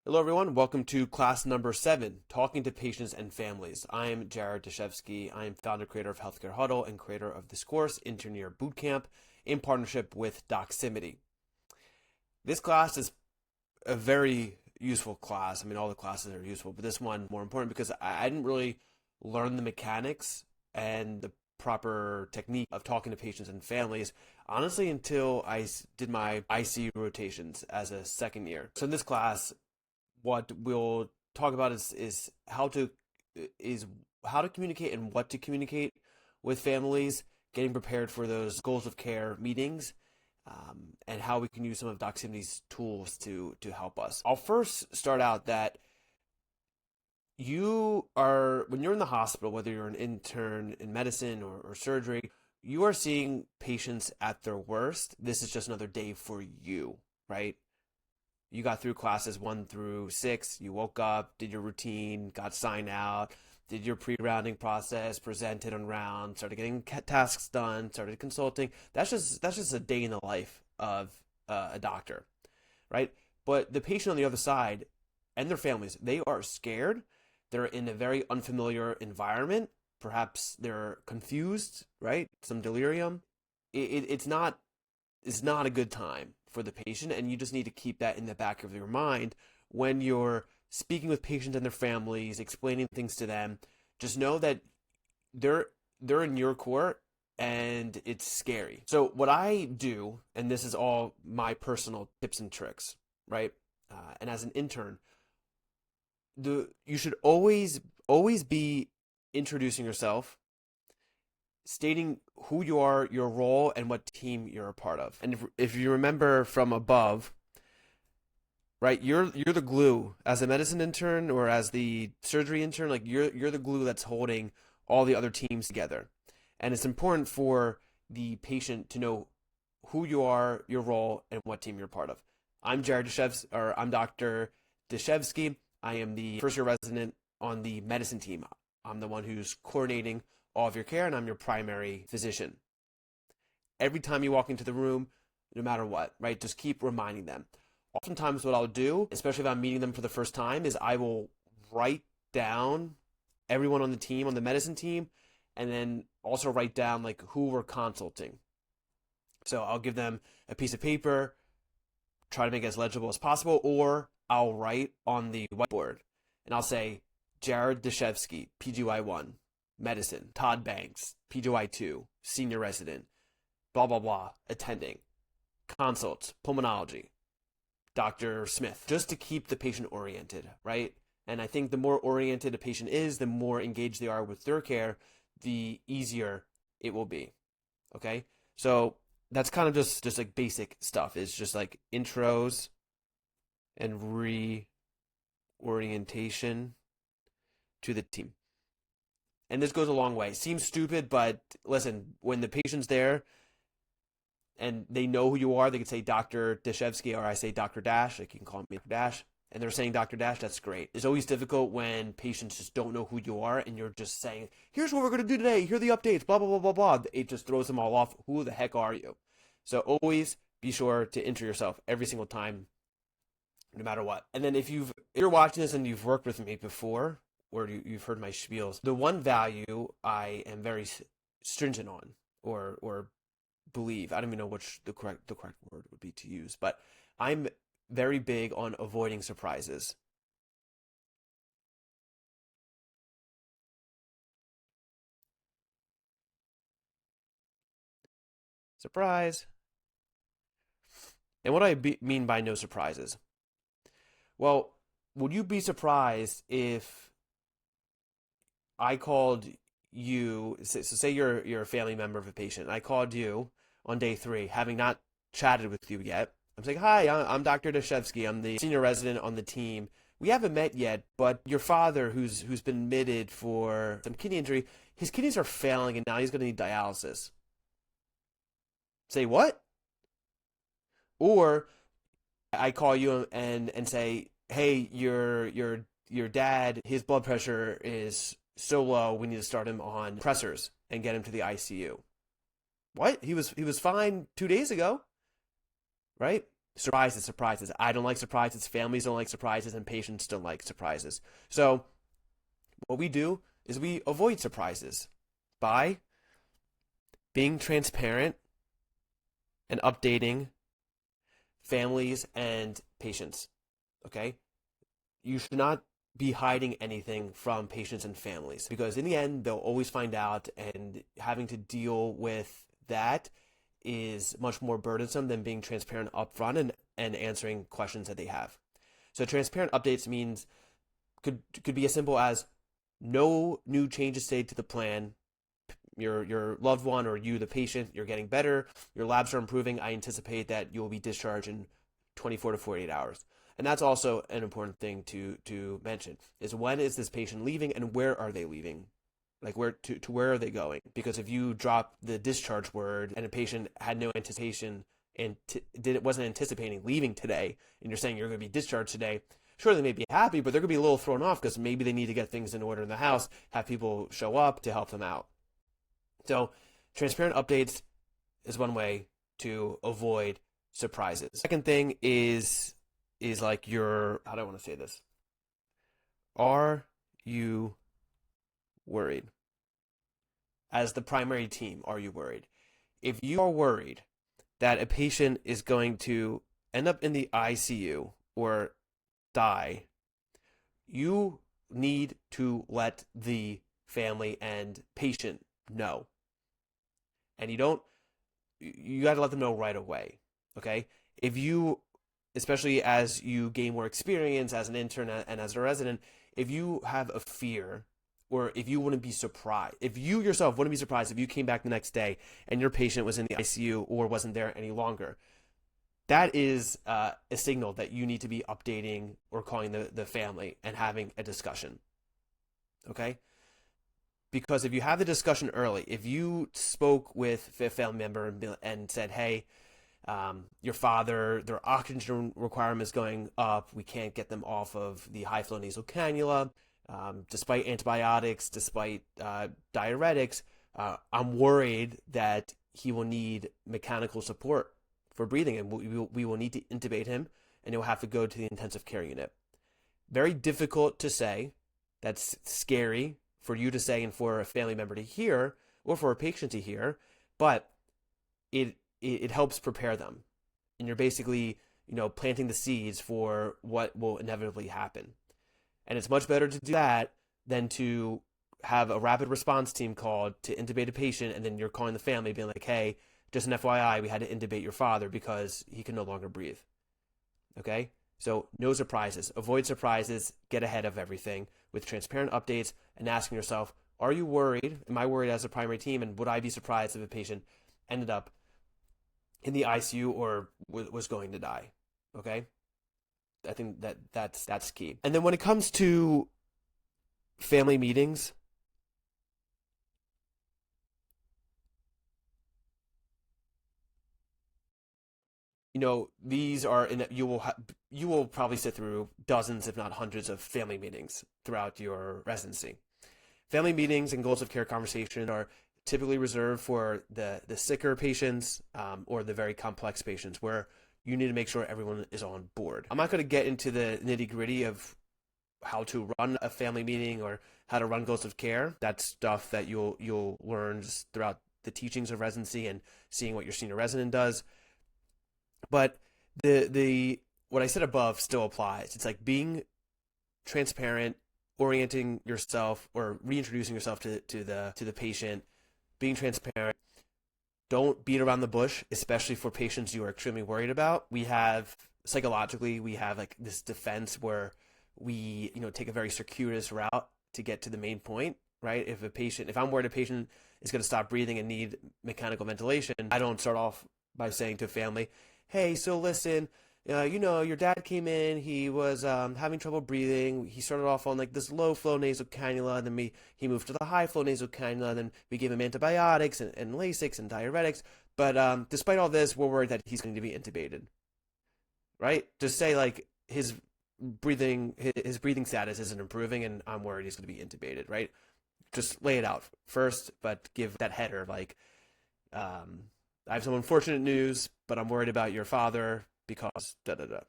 Hello, everyone. Welcome to class number 7, Talking to Patients and Families. I am Jared Dashevsky. I am founder, creator of Healthcare Huddle, and creator of this course, Intern Year Bootcamp, in partnership with Doximity. This class is a very useful class. I mean, all the classes are useful, but this one more important because I didn't really learn the mechanics and the proper technique of talking to patients and families, honestly, until I did my ICU rotations as a second year. So in this class, what we'll talk about is how to communicate and what to communicate with families, getting prepared for those goals of care meetings, and how we can use some of Doximity's tools to help us. I'll first start out that when you're in the hospital, whether you're an intern in medicine or surgery, you are seeing patients at their worst. This is just another day for you, right? You got through classes 1 through 6, you woke up, did your routine, got signed out, did your pre-rounding process, presented on round, started getting tasks done, started consulting. That's just a day in the life of a doctor, right? But the patient on the other side and their families, they are scared. They're in a very unfamiliar environment. Perhaps they're confused, right? Some delirium. It's not a good time for the patient, and you just need to keep that in the back of your mind when you're speaking with patients and their families, explaining things to them. Just know that they're in your court and it's scary. So what I do, and this is all my personal tips and tricks, right? And as an intern, you should always be introducing yourself, stating who you are, your role, and what team you're a part of. And if you remember from above, right, you're the glue as a medicine intern or as the surgery intern. Like you're the glue that's holding all the other teams together. And it's important for the patient to know who you are, your role, and what team you're part of. I'm Dr. Dashevsky. I am the first year resident on the medicine team. I'm the one who's coordinating all of your care, and I'm your primary physician. Every time you walk into the room, no matter what, right, just keep reminding them. Oftentimes what I'll do, especially if I'm meeting them for the first time, is I will write down everyone on the team, on the medicine team, and then also write down like who we're consulting. So I'll give them a piece of paper, try to make it as legible as possible, or I'll write on the whiteboard and I'll say Jared Dashevsky, PGY1, medicine, Todd Banks, PGY2, senior resident, blah, blah, blah, attending, consults, pulmonology, Dr. Smith, just to keep the patient oriented, right? And I think the more oriented a patient is, the more engaged they are with their care, the easier it will be, okay? So that's kind of just like basic stuff. It's just like intros and reorientation to the team. And this goes a long way. Seems stupid, but listen, when the patient's there and they know who you are, they can say Dr. Dashevsky, or I say Dr. Dash. Like you can call me Dr. Dash. And they're saying Dr. Dash, that's great. It's always difficult when patients just don't know who you are and you're just saying, here's what we're going to do today. Here are the updates, blah, blah, blah, blah, blah. It just throws them all off. Who the heck are you? So always be sure to intro yourself every single time, no matter what. And then if you're watching this and you've worked with me before, or you've heard my spiels, the one value I am very stringent on, or believe, I don't even know which the correct word would be to use, but I'm very big on avoiding surprises. Surprise. And what do I mean by no surprises? Well, would you be surprised if I called you, so say you're a family member of a patient, and I called you on day 3, having not chatted with you yet. I'm saying, hi, I'm Dr. Dashevsky. I'm the senior resident on the team. We haven't met yet, but your father, who's been admitted for some kidney injury, his kidneys are failing, and now he's going to need dialysis. Say what? Or I call you and say, hey, your dad, his blood pressure is so low, we need to start him on pressors and get him to the ICU. What? He was fine 2 days ago, right? Surprises, surprises. I don't like surprises. Families don't like surprises, and patients don't like surprises. So what we do is we avoid surprises by being transparent and updating families and patients. Okay? You should not be hiding anything from patients and families because in the end, they'll always find out, and having to deal with that is much more burdensome than being transparent upfront and answering questions that they have. So transparent updates means could be as simple as no new changes stayed to the plan. Your loved one or you, the patient, you're getting better. Your labs are improving. I anticipate that you will be discharged in 24 to 48 hours. And that's also an important thing to mention is when is this patient leaving and where are they leaving? Like where are they going? Because if you drop the discharge word and a patient had no anticipation and wasn't anticipating leaving today, and you're saying you're going to be discharged today, sure, they may be happy, but they're going to be a little thrown off because maybe they need to get things in order in the house, have people show up to help them out. So transparent updates is one way to avoid surprises. Second thing is like how do I want to say this? Are you worried? As the primary team, are you worried? If you are worried that a patient is going to end up in the ICU or die, you need to let the family and patient know. And you got to let them know right away. Okay? If you, especially as you gain more experience as an intern and as a resident, if you have a fear or if you wouldn't be surprised, if you yourself wouldn't be surprised if you came back the next day and your patient was in the ICU or wasn't there any longer, that is a signal that you need to be updating or calling the family and having a discussion. Okay? Because if you have the discussion early, if you spoke with a family member and said, hey, your father, their oxygen requirement is going up, we can't get them off of the high flow nasal cannula, despite antibiotics, despite diuretics, I'm worried that he will need mechanical support for breathing, and we will need to intubate him, and he'll have to go to the intensive care unit. Very difficult to say. That's scary for you to say and for a family member to hear or for a patient to hear, but it helps prepare them. And you're basically, planting the seeds for what will inevitably happen. And it's much better to do that than to have a rapid response team called to intubate a patient, and then you're calling the family being like, hey, just an FYI, we had to intubate your father because he can no longer breathe. Okay? So no surprises. Avoid surprises. Get ahead of everything with transparent updates and asking yourself, are you worried? Am I worried as a primary team? And would I be surprised if a patient ended up in the ICU or was going to die? Okay? I think that's key. And then when it comes to family meetings, these are you will probably sit through dozens, if not hundreds, of family meetings throughout your residency. Family meetings and goals of care conversation are typically reserved for the sicker patients or the very complex patients where you need to make sure everyone is on board. I'm not going to get into the nitty gritty of how to run a family meeting or how to run goals of care. That's stuff that you'll learn just throughout the teachings of residency and seeing what your senior resident does. But the what I said above still applies. It's like being transparent, orienting yourself or reintroducing yourself to the patient, being transparent. Don't beat around the bush, especially for patients you are extremely worried about. We have psychologically like this defense where we take a very circuitous route to get to the main point, right? If I'm worried a patient is going to stop breathing and need mechanical ventilation, I don't start off by saying to a family, hey, so listen, your dad came in, he was having trouble breathing. He started off on like this low flow nasal cannula, and then he moved to the high flow nasal cannula, then we gave him antibiotics and Lasix and diuretics. But despite all this, we're worried that he's going to be intubated, right? Just say like his breathing status isn't improving, and I'm worried he's going to be intubated, right? Just lay it out first, but give that header like, I have some unfortunate news, but I'm worried about your father. because da da da.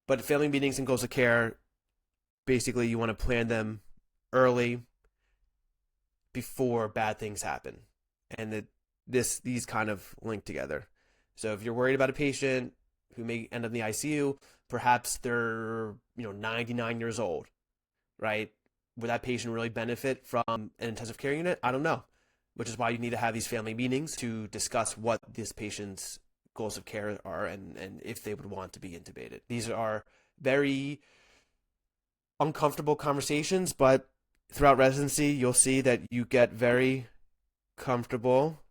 But family meetings and goals of care, basically, you want to plan them early before bad things happen, and these kind of link together. So if you're worried about a patient who may end up in the ICU, perhaps they're 99 years old, right? Would that patient really benefit from an intensive care unit? I don't know. Which is why you need to have these family meetings to discuss what this patient's goals of care are and if they would want to be intubated. These are very uncomfortable conversations, but throughout residency, you'll see that you get very comfortable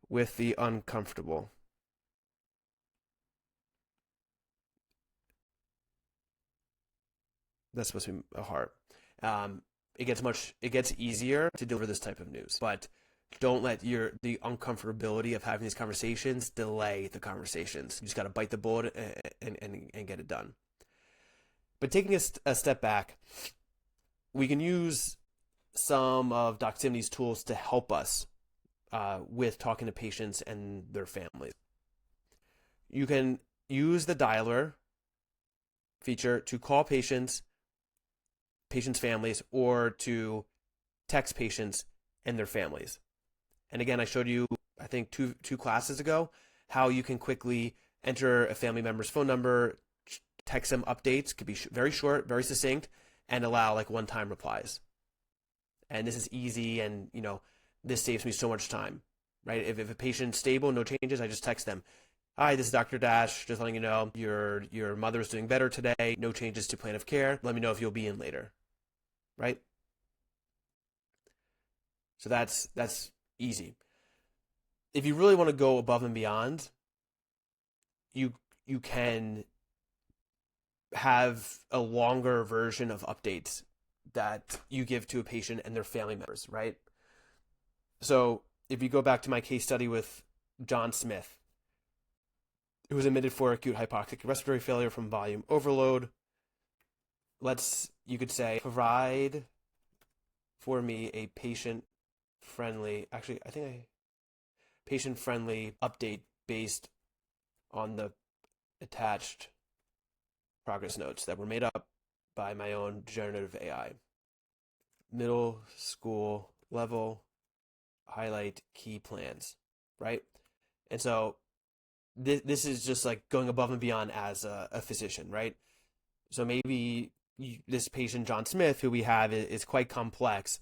with the uncomfortable. That's supposed to be a heart. It gets easier to deliver this type of news, but don't let the uncomfortability of having these conversations delay the conversations. You just got to bite the bullet and get it done. But taking a step back, we can use some of Doximity's tools to help us with talking to patients and their families. You can use the dialer feature to call patients' families, or to text patients and their families. And again, I showed you, I think two classes ago, how you can quickly enter a family member's phone number, text them updates, could be very short, very succinct, and allow like one-time replies. And this is easy, and this saves me so much time, right? If a patient's stable, no changes, I just text them. Hi, this is Dr. Dash, just letting you know your mother is doing better today, no changes to plan of care. Let me know if you'll be in later, right? So that's easy. If you really want to go above and beyond, you can have a longer version of updates that you give to a patient and their family members, right? So if you go back to my case study with John Smith, who was admitted for acute hypoxic respiratory failure from volume overload, you could say, provide for me a patient-friendly update based on the attached progress notes that were made up by my own generative AI. Middle school level, highlight key plans, right? And so this is just like going above and beyond as a physician, right? So maybe this patient, John Smith, who we have, is quite complex,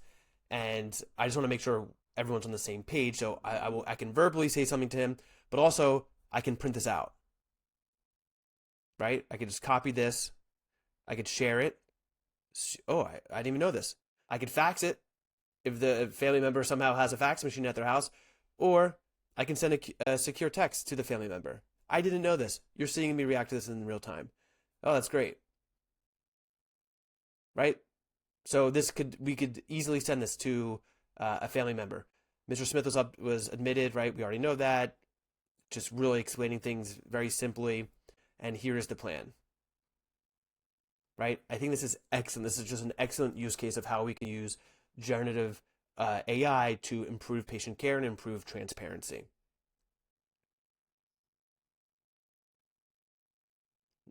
and I just want to make sure everyone's on the same page. So I can verbally say something to him, but also I can print this out, right? I could just copy this. I could share it. Oh, I didn't even know this. I could fax it if the family member somehow has a fax machine at their house, or I can send a secure text to the family member. I didn't know this. You're seeing me react to this in real time. Oh, that's great. Right? So we could easily send this to a family member. Mr. Smith was admitted, right? We already know that. Just really explaining things very simply. And here is the plan. Right? I think this is excellent. This is just an excellent use case of how we can use generative AI to improve patient care and improve transparency.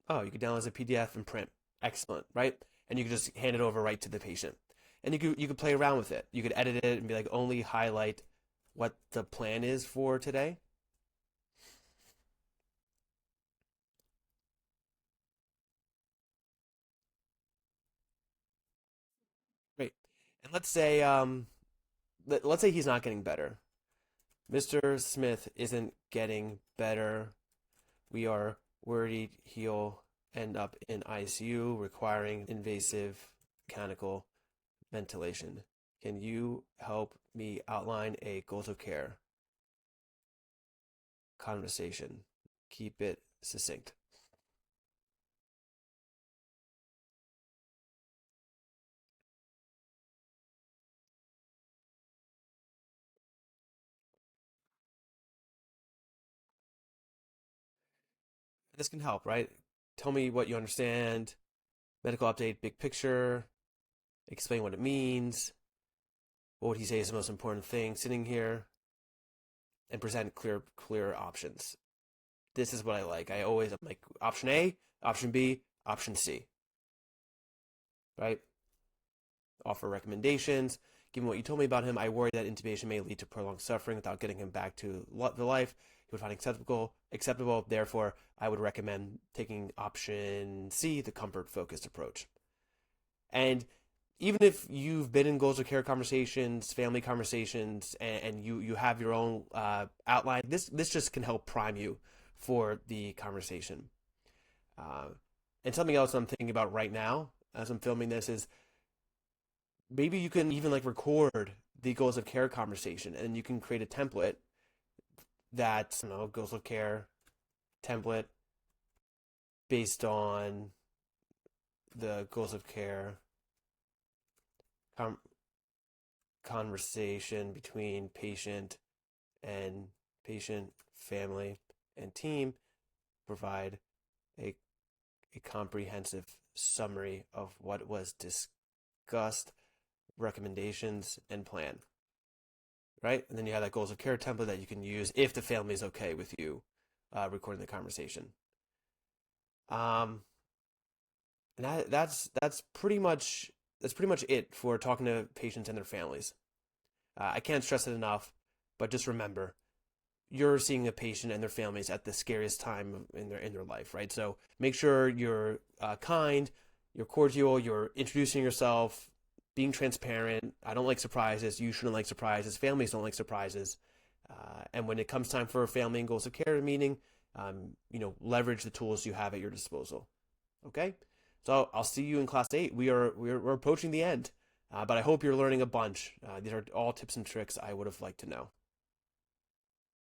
Oh, you could download as a PDF and print. Excellent, right? And you could just hand it over right to the patient. And you could play around with it. You could edit it and be like, only highlight what the plan is for today. Great. And let's say he's not getting better. Mr. Smith isn't getting better. We are worried he'll end up in ICU requiring invasive mechanical ventilation. Can you help me outline a goals of care conversation? Keep it succinct. This can help, right? Tell me what you understand. Medical update, big picture. Explain what it means. What would he say is the most important thing sitting here? And present clear options. this is what I like. I'm like option A, option B, option C, right? Offer recommendations. Given what you told me about him, I worry that intubation may lead to prolonged suffering without getting him back to the life he would find acceptable. Therefore, I would recommend taking option C, the comfort-focused approach. And even if you've been in goals of care conversations, family conversations, and you have your own outline, this just can help prime you for the conversation. Uh, and something else I'm thinking about right now as I'm filming this is maybe you can even like record the goals of care conversation, and you can create a template that, goals of care template based on the goals of care com- conversation between and patient, family, and team. Provide a, a comprehensive summary of what was discussed, recommendations, and plan. Right? And then you have that goals of care template that you can use if the family is okay with you recording the conversation. Um, and that's pretty much it for talking to patients and their families. I can't stress it enough, but just remember, you're seeing a patient and their families at the scariest time in their life, right? So make sure you're kind, you're cordial, you're introducing yourself, being transparent. I don't like surprises. You shouldn't like surprises. Families don't like surprises. And when it comes time for a family and goals of care meeting, leverage the tools you have at your disposal. Okay, so I'll see you in class 8. We're approaching the end, but I hope you're learning a bunch. These are all tips and tricks I would have liked to know.